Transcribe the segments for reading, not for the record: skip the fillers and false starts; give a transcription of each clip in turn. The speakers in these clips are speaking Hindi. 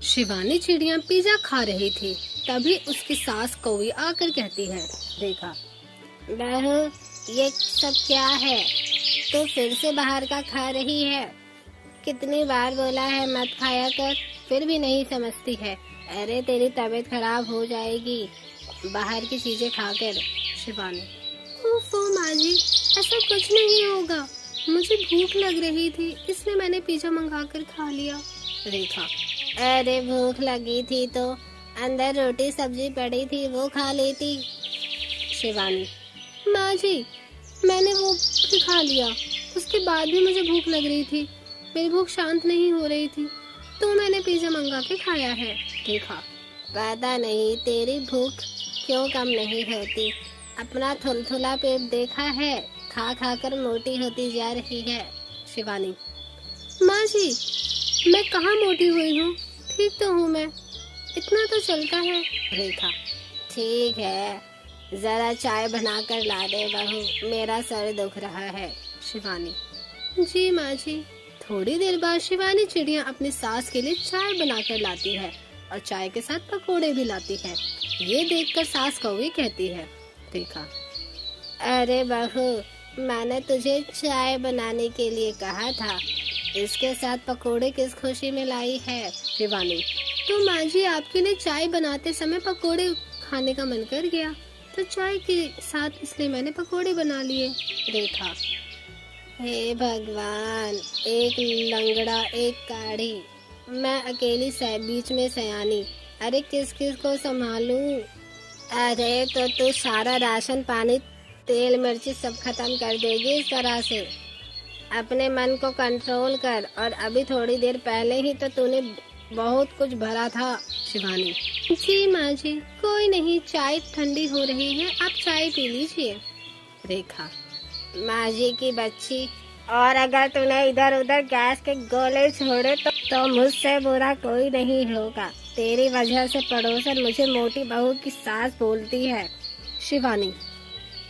शिवानी चिड़िया पिज्जा खा रही थी। तभी उसकी सास कौवी आकर कहती है, देखा बहू, ये सब क्या है? तो फिर से बाहर का खा रही है। कितनी बार बोला है मत खाया कर, फिर भी नहीं समझती है। अरे तेरी तबीयत खराब हो जाएगी बाहर की चीजें खाकर। शिवानी, ओफो माँ जी, ऐसा कुछ नहीं होगा, मुझे भूख लग रही थी इसलिए मैंने पिज्जा मंगाकर खा लिया। रेखा, अरे भूख लगी थी तो अंदर रोटी सब्जी पड़ी थी, वो खा लेती। शिवानी, माँ जी, मैंने वो भी खा लिया, उसके बाद भी मुझे भूख लग रही थी, मेरी भूख शांत नहीं हो रही थी तो मैंने पिज्जा मंगा के खाया है। रेखा, पता नहीं तेरी भूख क्यों कम नहीं होती। अपना थुलथुला पेट देखा है, खा खा कर मोटी होती जा रही है। शिवानी, माँ जी, मैं कहाँ मोटी हुई हूँ, ठीक तो हूँ मैं, इतना तो चलता है। रेखा, ठीक है, जरा चाय बना कर ला दे बहू, मेरा सर दुख रहा है। शिवानी, जी माँ जी। थोड़ी देर बाद शिवानी चिड़िया अपनी सास के लिए चाय बनाकर लाती है और चाय के साथ पकोड़े भी लाती है। ये देखकर सास कौवी कहती है, देखा, अरे बहू, मैंने तुझे चाय बनाने के लिए कहा था, इसके साथ पकोड़े किस खुशी में लाई है? शिवानी, तो माँ जी आपके लिए चाय बनाते समय पकोड़े खाने का मन कर गया तो चाय के साथ इसलिए मैंने पकोड़े बना लिए। रेखा, हे भगवान, एक लंगड़ा एक काढ़ी, मैं अकेली बीच में सयानी, अरे किस किस को संभालूं? अरे तो तू सारा राशन पानी तेल मिर्ची सब खत्म कर देगी इस तरह से। अपने मन को कंट्रोल कर, और अभी थोड़ी देर पहले ही तो तूने बहुत कुछ भरा था। शिवानी, जी माँ जी, कोई नहीं, चाय ठंडी हो रही है, आप चाय पी लीजिए। रेखा, माँ जी की बच्ची, और अगर तूने इधर उधर गैस के गोले छोड़े तो मुझसे बुरा कोई नहीं होगा। तेरी वजह से पड़ोसन मुझे मोटी बहू की सास बोलती है। शिवानी,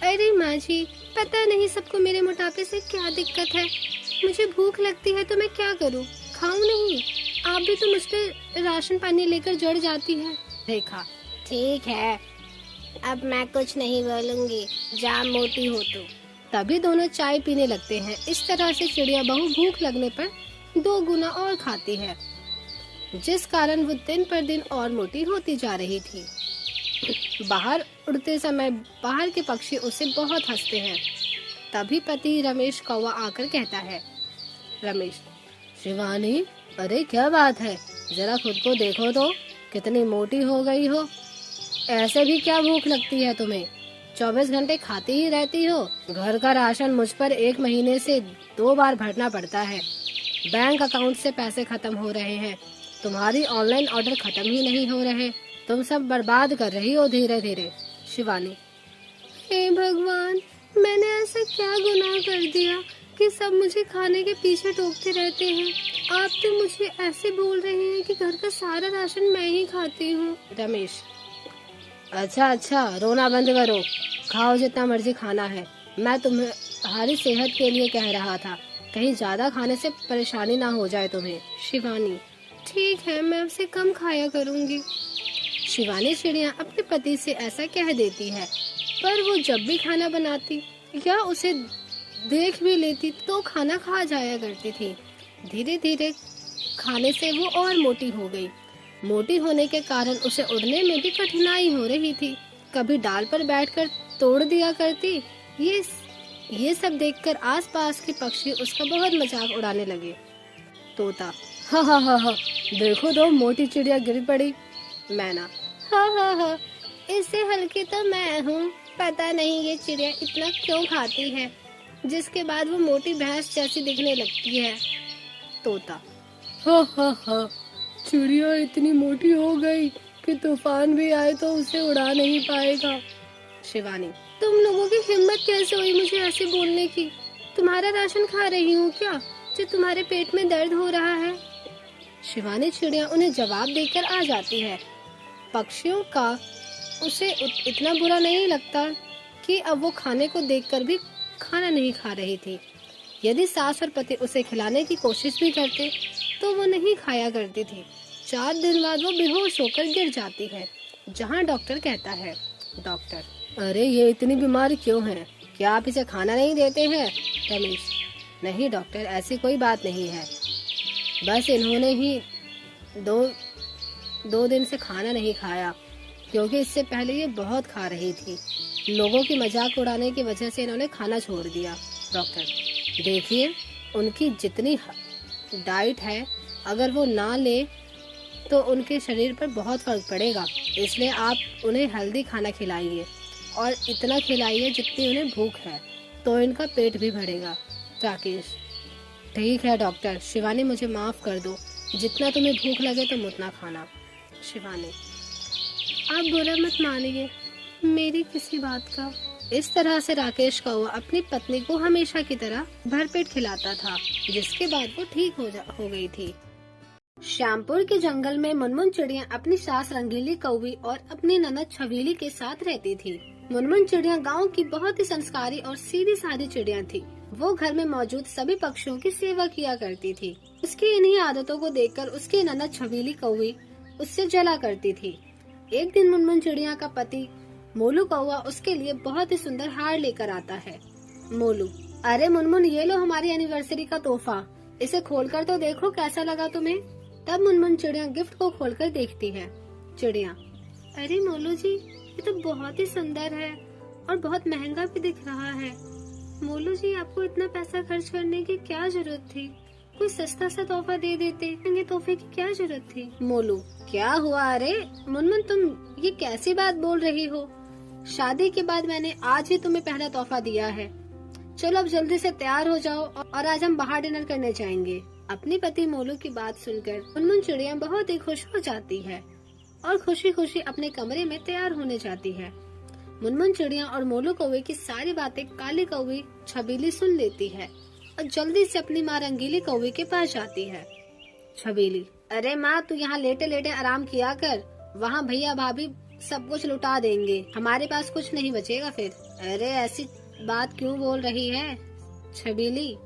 अरे माँ जी, पता नहीं सबको मेरे मोटापे से क्या दिक्कत है, मुझे भूख लगती है तो मैं क्या करूँ, खाऊं नहीं? आप भी तो मुझ पे राशन पानी लेकर जड़ जाती है। रेखा, ठीक है, अब मैं कुछ नहीं बोलूंगी, जा मोटी हो तू। तभी दोनों चाय पीने लगते हैं। इस तरह से चिड़िया बहू भूख लगने पर 2 गुना और खाती है, जिस कारण वो दिन पर दिन और मोटी होती जा रही थी। बाहर उड़ते समय बाहर के पक्षी उसे बहुत हंसते हैं। तभी पति रमेश कौवा आकर कहता है, रमेश, शिवानी, अरे क्या बात है, जरा खुद को देखो तो, कितनी मोटी हो गई हो, ऐसे भी क्या भूख लगती है तुम्हें? 24 घंटे खाती ही रहती हो। घर का राशन मुझ पर 1 महीने से 2 बार भरना पड़ता है, बैंक अकाउंट से पैसे खत्म हो रहे हैं, तुम्हारी ऑनलाइन ऑर्डर खत्म ही नहीं हो रहे, तुम सब बर्बाद कर रही हो धीरे धीरे। शिवानी, हे भगवान, मैंने ऐसा क्या गुनाह कर दिया कि सब मुझे खाने के पीछे टोकते रहते हैं? आप तो मुझे ऐसे बोल रहे हैं कि घर का सारा राशन मैं ही खाती हूँ। रमेश, अच्छा, रोना बंद करो, खाओ जितना मर्जी खाना है, मैं तुम्हारी सेहत के लिए कह रहा था, कहीं ज्यादा खाने से परेशानी ना हो जाए तुम्हें। शिवानी, ठीक है, मैं अब से कम खाया करूँगी। शिवानी चिड़िया अपने पति से ऐसा कह देती है, पर वो जब भी खाना बनाती या उसे देख भी लेती तो खाना खा जाया करती थी। धीरे धीरे खाने से वो और मोटी हो गई। मोटी होने के कारण उसे उड़ने में भी कठिनाई हो रही थी, कभी डाल पर बैठकर तोड़ दिया करती। ये सब देखकर आसपास के पक्षी उसका बहुत मजाक उड़ाने लगे। तोता, हा, देखो तो मोटी चिड़िया गिर पड़ी। मैना, हा, इससे हल्की तो मैं हूँ, पता नहीं ये चिड़िया इतना क्यों खाती है, जिसके बाद वो मोटी भैंस जैसी दिखने लगती है। तोता, हा, चिड़िया इतनी मोटी हो गई कि तूफान भी आए तो उसे उड़ा नहीं पाएगा। शिवानी, तुम लोगों की हिम्मत कैसे हुई मुझे ऐसे बोलने की? तुम्हारा राशन खा रही हूँ क्या, जो तुम्हारे पेट में दर्द हो रहा है? शिवानी चिड़िया उन्हें जवाब देकर आ जाती है। पक्षियों का उसे इतना बुरा नहीं लगता कि अब वो खाने को देखकर भी खाना नहीं खा रही थी। यदि सास और पति उसे खिलाने की कोशिश भी करते तो वो नहीं खाया करती थी। 4 दिन बाद वो बेहोश होकर गिर जाती है, जहाँ डॉक्टर कहता है, डॉक्टर, अरे ये इतनी बीमार क्यों है? क्या आप इसे खाना नहीं देते हैं? रमेश, नहीं डॉक्टर, ऐसी कोई बात नहीं है, बस इन्होंने ही दो दिन से खाना नहीं खाया, क्योंकि इससे पहले ये बहुत खा रही थी। लोगों की मजाक उड़ाने की वजह से इन्होंने खाना छोड़ दिया। डॉक्टर, देखिए उनकी जितनी डाइट है, अगर वो ना ले तो उनके शरीर पर बहुत फर्क पड़ेगा, इसलिए आप उन्हें हेल्दी खाना खिलाइए और इतना खिलाइए जितनी उन्हें भूख है, तो इनका पेट भी भरेगा। राकेश, ठीक है डॉक्टर, शिवानी मुझे माफ कर दो, जितना तुम्हें भूख लगे तुम उतना खाना। शिवानी, आप बुरा मत मानिए मेरी किसी बात का। इस तरह से राकेश कौवा अपनी पत्नी को हमेशा की तरह भरपेट खिलाता था, जिसके बाद वो ठीक हो गई थी। श्यामपुर के जंगल में मुनमुन चिड़िया अपनी सास रंगीली कौवी और अपनी ननद छबीली के साथ रहती थी। मुनमुन चिड़िया गांव की बहुत ही संस्कारी और सीधी सादी चिड़िया थी। वो घर में मौजूद सभी पक्षियों की सेवा किया करती थी। उसकी इन्हीं आदतों को देखकर उसकी ननद छबीली कौवी उससे जला करती थी। एक दिन मुनमुन चिड़िया का पति मोलू कौवा उसके लिए बहुत ही सुंदर हार लेकर आता है। मोलू, अरे मुनमुन, ये लो हमारी एनिवर्सरी का तोहफा, इसे खोलकर तो देखो कैसा लगा तुम्हें। तब मुनमुन चिड़िया गिफ्ट को खोलकर देखती है। चिड़िया, अरे मोलू जी, ये तो बहुत ही सुंदर है और बहुत महंगा भी दिख रहा है। मोलू जी, आपको इतना पैसा खर्च करने की क्या जरूरत थी? कोई सस्ता सा तोहफा दे देते, महंगे तोहफे की क्या जरूरत थी? मोलू, क्या हुआ? अरे मुनमुन, तुम ये कैसी बात बोल रही हो? शादी के बाद मैंने आज ही तुम्हें पहला तोहफा दिया है। चलो अब जल्दी से तैयार हो जाओ और आज हम बाहर डिनर करने जाएंगे। अपने पति मोलू की बात सुनकर मुनमुन चिड़िया बहुत ही खुश हो जाती है और खुशी खुशी अपने कमरे में तैयार होने जाती है। मुनमुन चिड़िया और मोलू कौवे की सारी बातें काली कौवी छबीली सुन लेती है और जल्दी से अपनी माँ रंगीली कौवे के पास जाती है। छबीली, अरे माँ, तू यहाँ लेटे लेटे आराम किया कर, वहाँ भैया भाभी सब कुछ लुटा देंगे, हमारे पास कुछ नहीं बचेगा फिर। अरे ऐसी बात क्यों बोल रही है छबीली?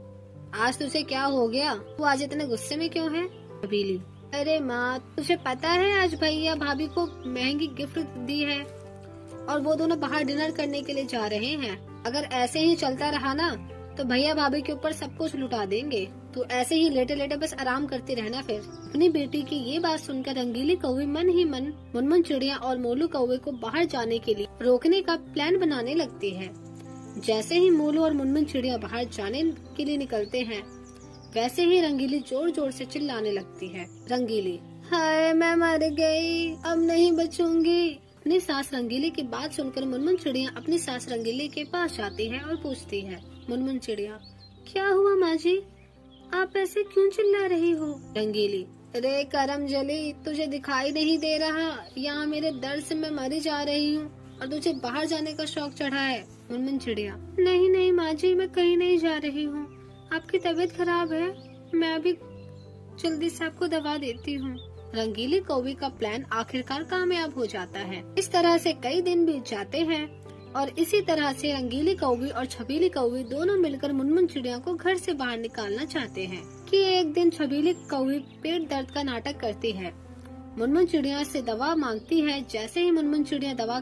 आज तुझे क्या हो गया? तू आज इतने गुस्से में क्यों है? छबीली, अरे माँ, तुझे पता है आज भैया भाभी को महंगी गिफ्ट दी है और वो दोनों बाहर डिनर करने के लिए जा रहे हैं। अगर ऐसे ही चलता रहा ना तो भैया भाभी के ऊपर सब कुछ लुटा देंगे। तो ऐसे ही लेटे लेटे बस आराम करती रहना फिर। अपनी बेटी की ये बात सुनकर रंगीली कौवी मन ही मन मुनमुन चिड़िया और मोलू कौवे को बाहर जाने के लिए रोकने का प्लान बनाने लगती है। जैसे ही मोलू और मुनमुन चिड़िया बाहर जाने के लिए निकलते हैं, वैसे ही रंगीली जोर जोर से चिल्लाने लगती है। रंगीली, हाय मैं मर गई, अब नहीं बचूंगी। अपनी सास रंगीली की बात सुनकर मुनमुन चिड़िया अपनी सास रंगीली के पास जाती है और पूछती है। मुनमुन चिड़िया, क्या हुआ माँ जी, आप ऐसे क्यों चिल्ला रही हो? रंगीली, अरे करम जली, तुझे दिखाई नहीं दे रहा, यहाँ मेरे दर्द से मैं मरी जा रही हूँ और तुझे बाहर जाने का शौक चढ़ा है। मुनमुन चिड़िया, नहीं नहीं माँ जी, मैं कहीं नहीं जा रही हूँ, आपकी तबीयत खराब है, मैं अभी जल्दी से आपको दवा देती हूँ। रंगीली कौवी का प्लान आखिरकार कामयाब हो जाता है। इस तरह से कई दिन बीत जाते हैं और इसी तरह से रंगीली कौवी और छबीली कौवी दोनों मिलकर मुनमुन चिड़िया को घर से बाहर निकालना चाहते हैं कि एक दिन छबीली कौवी पेट दर्द का नाटक करती है। मुनमुन चिड़िया से दवा मांगती है। जैसे ही मुनमुन चिड़िया दवा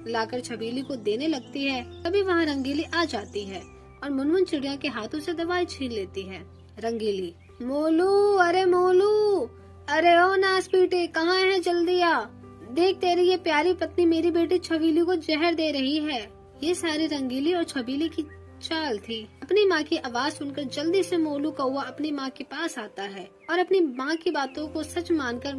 लाकर छबीली को देने लगती है, तभी वहाँ रंगीली आ जाती है और मुनमुन चिड़िया के हाथों से दवाई छीन लेती है। रंगीली, मोलू, अरे मोलू, अरे ओ नास पीटे, कहाँ है, जल्दी आ, देख तेरी ये प्यारी पत्नी मेरी बेटी छबीली को जहर दे रही है। ये सारी रंगीली और छबीली की चाल थी। अपनी माँ की आवाज सुनकर जल्दी से मोलू कौवा अपनी माँ के पास आता है और अपनी माँ की बातों को सच मानकर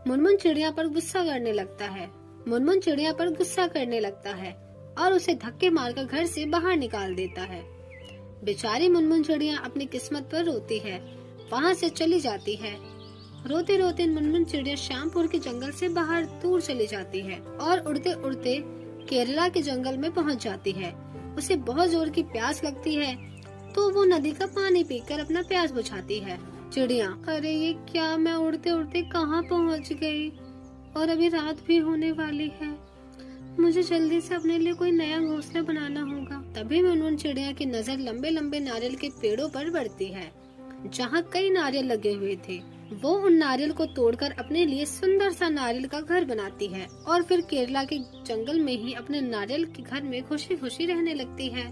मुनमुन चिड़िया पर गुस्सा करने लगता है। मुनमुन चिड़िया पर गुस्सा करने लगता है और उसे धक्के मारकर घर से बाहर निकाल देता है। बेचारी मुनमुन चिड़िया अपनी किस्मत पर रोती है, वहाँ से चली जाती है। रोते रोते मुनमुन चिड़िया श्यामपुर के जंगल से बाहर दूर चली जाती है और उड़ते उड़ते केरला के जंगल में पहुँच जाती है। उसे बहुत जोर की प्यास लगती है तो वो नदी का पानी पीकर अपना प्यास बुझाती है। चिड़िया, अरे ये क्या, मैं उड़ते उड़ते कहाँ पहुँच गई और अभी रात भी होने वाली है, मुझे जल्दी से अपने लिए कोई नया घोंसला बनाना होगा। तभी मुनमुन चिड़िया की नजर लंबे लंबे नारियल के पेड़ों पर पड़ती है, जहाँ कई नारियल लगे हुए थे। वो उन नारियल को तोड़कर अपने लिए सुंदर सा नारियल का घर बनाती है और फिर केरला के जंगल में ही अपने नारियल के घर में खुशी खुशी रहने लगती है।